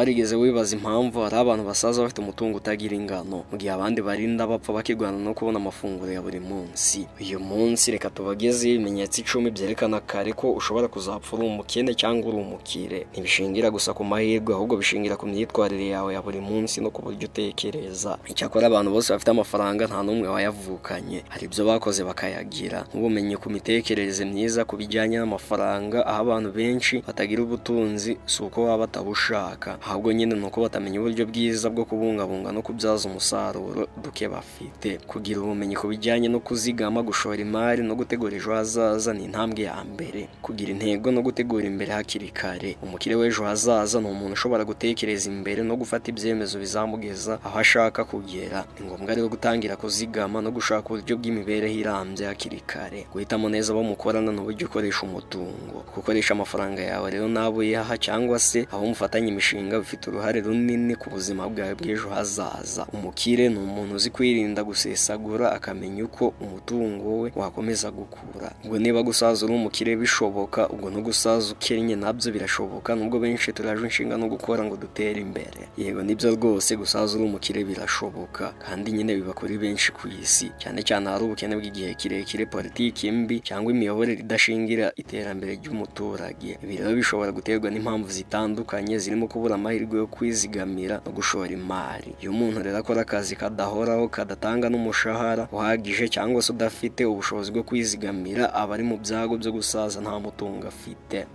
warigeze wibaza impamvu hari abantu basaza bafite umutungo utagira ingano mu gihe abandi barinda bapfa bakirwana no kubona amafunguro ya buri munsi? Uyu munsi reka tubagezeho ibimenyetso 10 byerekana kare ko ushobora kuzapfa uri umukene cyangwa uri umukire. Ntibishingira gusa ku mahirwe, ahubwo bishingira ku myitwarire yawe ya buri munsi no ku buryo utekereza. Icyakora abantu bose bafite amafaranga nta n'umwe wayavukanye, hari ibyo bakoze bakayagira. Nk'ubumenyi ku mitekerereze myiza ku bijyanye n'amafaranga, aho abantu benshi batagira ubutunzi si uko baba batabushaka, ahubwo nyine ni uko batamenya uburyo bwiza bwo kubungabunga no kubyaza umusaruro duke bafite. Kugira ubumenyi ku bijyanye no kuzigama, gushora imari no gutegura ejo hazaza ni intambwe ya mbere. Kugira intego no gutegura imbere hakiri kare. Umukire w'ejo hazaza ni umuntu ushobora gutekereza imbere no gufata ibyemezo bizamugeza aho ashaka kugera. Ni ngombwa rero gutangira kuzigama no gushaka uburyo bw'imibereho irambye hakiri kare. Guhitamo neza abo mukorana n'uburyo ukoresha umutungo. Gukoresha amafaranga yawe rero n'abo yaha cyangwa se abo mufatanya imishinga bifite uruhare runini ku buzima bwawe bw'ejo hazaza. Umukire ni umuntu uzi kwirinda gusesagura, akamenya uko umutungo we wakomeza gukura. Ubwo niba gusaza uri umukire bishoboka, ubwo no gusaza ukennye nabyo birashoboka, nubwo benshi turaje inshinga no gukora ngo dutere imbere. Yego nibyo rwose, gusaza uri umukire birashoboka, kandi nyine biba kuri benshi ku isi, cyane cyane hari ubukene bw'igihe kirekire, politiki mbi cyangwa imiyoborere idashingira iterambere ry'umuturage. Ibi rero bishobora guterwa n'impamvu zitandukanye, zirimo kubura amahirwe yo kwizigamira no gushora imari. Iyo umuntu rero akora akazi kadahoraho, kadatanga n'umushahara uhagije, cyangwa se udafite ubushobozi bwo kwizigamira, aba ari mu byago byo gusaza nta mutungo afite.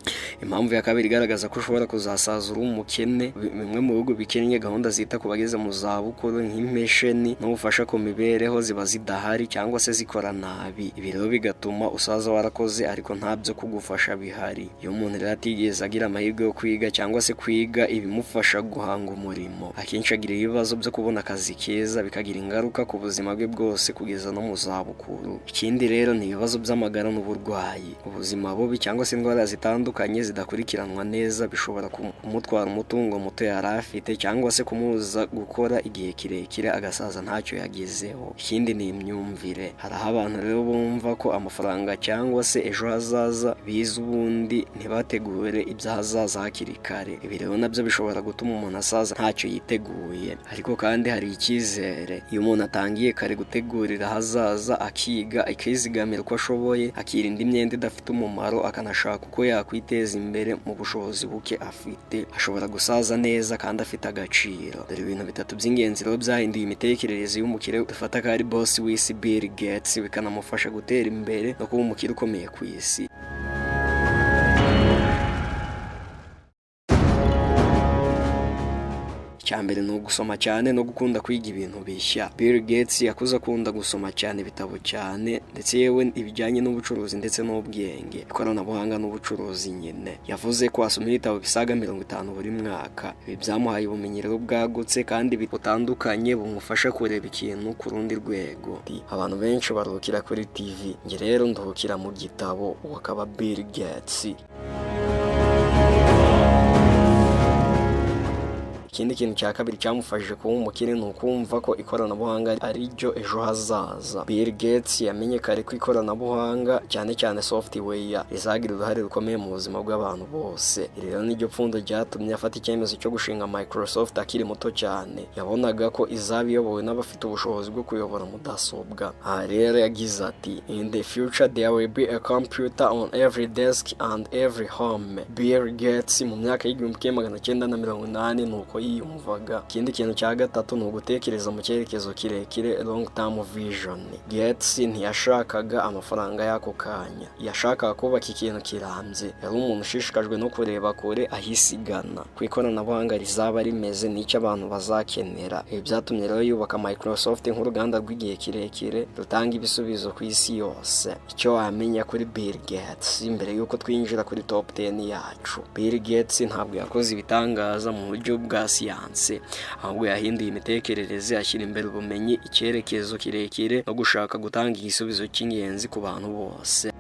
Impamvu ya kabiri igaragaza ko ushobora kuzasaza uri umukene, bimwe mu bihugu bikennye gahunda zita ku bageze mu zabukuru nk'impesheni n'ubufasha ku mibereho ziba zidahari cyangwa se zikora nabi. Ibi rero bigatuma usaza warakoze ariko nta byo kugufasha bihari. Iyo umuntu rero atigeze agira amahirwe yo kwiga cyangwa se kwiga ibimufasha guhanga umurimo, akenshi agira ibibazo byo kubona akazi keza, bikagira ingaruka ku buzima bwe bwose kugeza no mu zabukuru. Ikindi rero ni ibibazo by'amagara n'uburwayi. Ubuzima bubi cyangwa se indwara zitandukanye zidakurikiranwa neza bishobora kumutwara umutungo muto yari afite, cyangwa se kumubuza gukora igihe kirekire agasaza ntacyo yagezeho. Ikindi ni imyumvire. Hari aho abantu rero bumva ko amafaranga cyangwa se ejo hazaza biza, ubundi ntibategure iby'ahazaza hakiri kare. Ibi rero nabyo bishobora gutuma umuntu asaza ntacyo yiteguye. Ariko kandi hari icyizere. Iyo umuntu atangiye kare gutegurira ahazaza, akiga, akizigamira uko ashoboye, akirinda imyenda idafite umumaro, akanashaka uko yakwiteza imbere mu bushobozi buke afite, ashobora gusaza neza kandi afite agaciro. Dore ibintu 3 by'ingenzi rero byahinduye imitekerereze y'umukire dufata ko ari boss w'isi Bill Gates, bikanamufasha gutera imbere no kuba umukire ukomeye ku isi. Icyambere ni ugusoma cyane no gukunda kwiga ibintu bishya. Bill Gates yakuze akunda gusoma cyane ibitabo cyane, ndetse yewe ibijyanye n'ubucuruzi ndetse n'ubwenge, ikoranabuhanga n'ubucuruzi nyine. Yavuze ko asoma ibitabo bisaga 50 buri mwaka. Ibi byamuhaye ubumenyi rero bwagutse kandi butandukanye, bumufasha kureba ikintu ku rundi rwego. Abantu benshi baruhukira kuri TV, njye rero nduhukira mu gitabo, wakaba Bill Gates. Ikindi kintu cya kabiri cyamufashije kuba umukire ni ukumva ko ikoranabuhanga ari ryo ejo hazaza. Bill Gates yamenye kare ko ikoranabuhanga, cyane cyane software, rizagira uruhare rukomeye mu buzima bw'abantu bose. Iri rero niryo pfundo ryatumye afata icyemezo cyo gushinga Microsoft akiri muto cyane. Yabonaga ko izaba iyobowe n'abafite ubushobozi bwo kuyobora mudasobwa. Aha rero yagize ati, "In the future there will be a computer on every desk and every home." Bill Gates mu myaka y'1980 nuko yiyumvaga. Ikindi kintu cya gatatu ni ugutekereza mu cyerekezo kirekire, long term vision. Gates ntiyashakaga amafaranga y'ako kanya, yashakaga kubaka ikintu kirambye. Yari umuntu ushishikajwe no kureba kure, ahisigana ku ikoranabuhanga rizaba rimeze n'icyo abantu bazakenera. Ibi byatumye rero yubaka Microsoft nk'uruganda rw'igihe kirekire rutanga ibisubizo ku isi yose. Icyo wamenya kuri Bill Gates mbere y'uko twinjira kuri top 10 yacu, Bill Gates ntabwo yakoze ibitangaza mu buryo bwa siyanse, ahubwo yahinduye imitekerereze, ashyira imbere ubumenyi, icyerekezo kirekire no gushaka gutanga igisubizo cy'ingenzi ku bantu bose.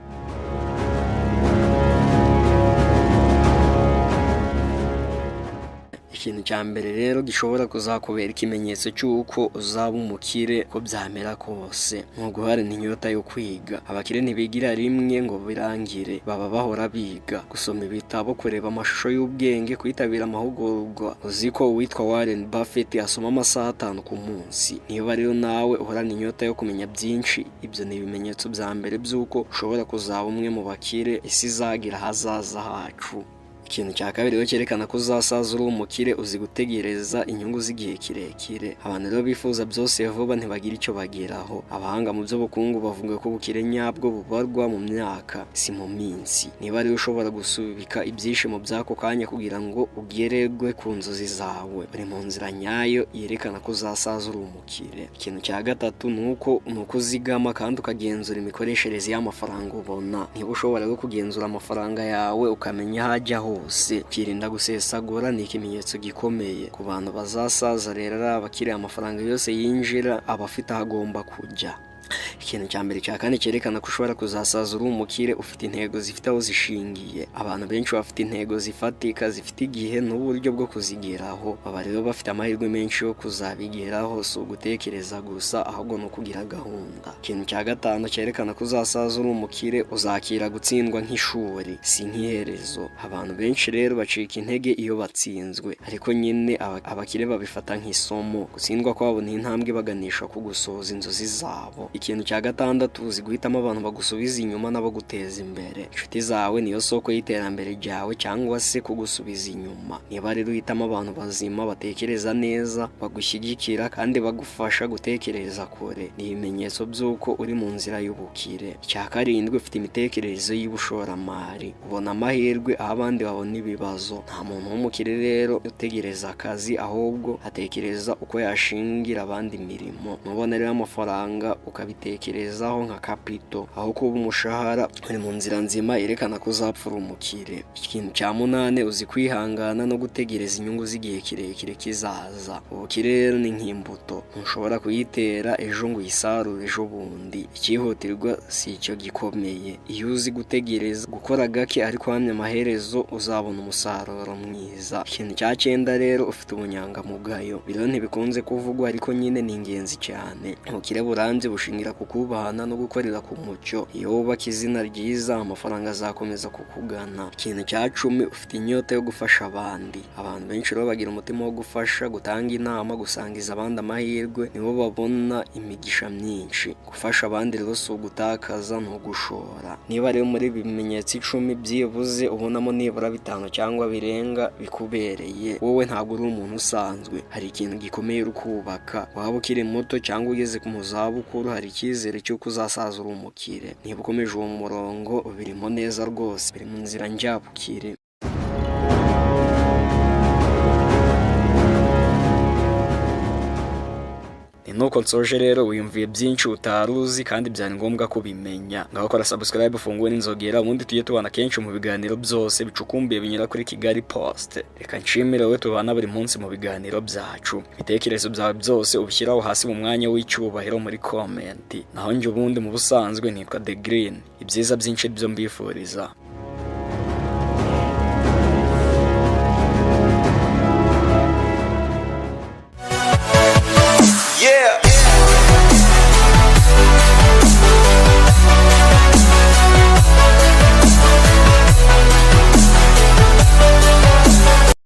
Ikintu cya mbere rero gishobora kuzakubera ikimenyetso cy'uko uzaba umukire ko byamera kose nko guharana inyota yo kwiga. Abakire ntibigira rimwe ngo birangire, baba bahora biga, gusoma ibitabo, kureba amashusho y'ubwenge, kwitabira amahugurwa. Uzi ko uwitwa Warren Buffett asoma amasaha 5 ku munsi? Niba rero nawe uhorana inyota yo kumenya byinshi, ibyo ni ibimenyetso bya mbere by'uko ushobora kuzaba umwe mu bakire isi izagira hazaza hacu. Ikintu cya kabiri rero cyerekana ko uzasaza uri umukire, uzi gutegereza inyungu z'igihe kirekire. Abantu rero bifuza byose vuba ntibagira icyo bageraho. Abahanga mu by'ubukungu bavuga ko ubukire nyabwo bubarwa mu myaka, si mu minsi. Niba rero ushobora gusubika ibyishimo by'ako kanya kugira ngo ugererwe ku nzozi zawe, uri mu nzira nyayo yerekana ko uzasaza uri umukire. Ikintu cya gatatu ni uko uzigama kandi ukagenzura imikoreshereze y'amafaranga ubona. Niba ushobora kugenzura amafaranga yawe ukamenya aho ajya ukirinda gusesagura, ni ikimenyetso gikomeye ku bantu bazasaza rero ari abakiriya. Amafaranga yose yinjira aba afite aho agomba kujya. Ikintu cya mbere cya kane cyerekana ko ushobora kuzasaza uri umukire, ufite intego zifite aho zishingiye. Abantu benshi bafite intego zifatika, zifite igihe n'uburyo bwo kuzigeraho. Baba rero bafite amahirwe menshi yo kuzabigeraho, si ugutekereza gusa ahubwo no kugira gahunda. Ikintu cya gatanu cyerekana ko uzasaza uri umukire, uzakira gutsindwa nk'ishuri, si nk'iherezo. Abantu benshi rero bacika intege iyo batsinzwe, ariko nyine abakire babifata nk'isomo. Gutsindwa kwabo ni intambwe baganisha ku gusohoza inzozi zabo. Ikintu cya gatandatu, uzi guhitamo abantu bagusubiza inyuma n'abo guteza imbere. Inshuti zawe niyo soko y'iterambere ryawe cyangwa se kugusubiza inyuma. Niba rero uhitamo abantu bazima, batekereza neza, bagushyigikira kandi bagufasha gutekereza kure, ni ibimenyetso by'uko uri mu nzira y'ubukire. Icya karindwi, ufite imitekerereze y'ubushoramari, ubona amahirwe aho abandi babona ibibazo. Nta muntu w'umukire rero utegereza akazi, ahubwo atekereza uko yashingira abandi imirimo. Nubona rero amafaranga ukabitekerezaho nka kapito aho kuba umushahara, uri mu nzira nzima yerekana ko uzapfura umukire. Ikintu cya munane, uzi kwihangana no gutegereza inyungu z'igihe kirekire kizaza. Ubukire rero ni nk'imbuto, ntushobora kuyitera ejo ngo uyisarure ejo bundi. Icyihutirwa si icyo gikomeye. Iyo uzi gutegereza, gukora gake ariko uhamya amaherezo, uzabona umusaruro mwiza. Ikintu cya 9 rero, ufite ubunyangamugayo. Biro ntibikunze kuvugwa ariko nyine ni ingenzi cyane. Ubukire burambye bushingira ku kubahana no gukorera ku mucyo. Iyo wubaka izina ryiza, amafaranga azakomeza kukugana. Ikintu cya 10, ufite inyota yo gufasha abandi. Abantu benshi rero bagira umutima wo gufasha, gutanga inama, gusangiza abandi amahirwe, nibo babona imigisha myinshi. Gufasha abandi rero si ugutakaza, ni ugushora. Niba rero muri bimenyetso 10 byibuze ubonamo nibura 5 cyangwa birenga bikubereye, wowe ntabwo uri umuntu usanzwe. Hari ikintu gikomeye uri kubaka. Waba ukiri muto cyangwa ugeze ku zabukuru, hari icyizere cy'uko uzasaza uri umukire. Niba ukomeje uwo murongo, birimo neza rwose, biri mu nzira njyabukire. Nuko nsoje rero, wiyumviye byinshi utaruzi kandi byari ngombwa kubimenya. Ngaho kora subscribe, ufunguwe n'inzogera, ubundi tujye tubana kenshi mu biganiro byose bicukumbuye binyura kuri Kigali Post. Reka nshimire wowe tubana buri munsi mu biganiro byacu. Ibitekerezo byawe byose ubishyiraho hasi mu mwanya w'icyubahiro muri comment. Naho njye ubundi mu busanzwe nitwa The Green. Ibyiza byinshi byo mbifuriza. Yeah.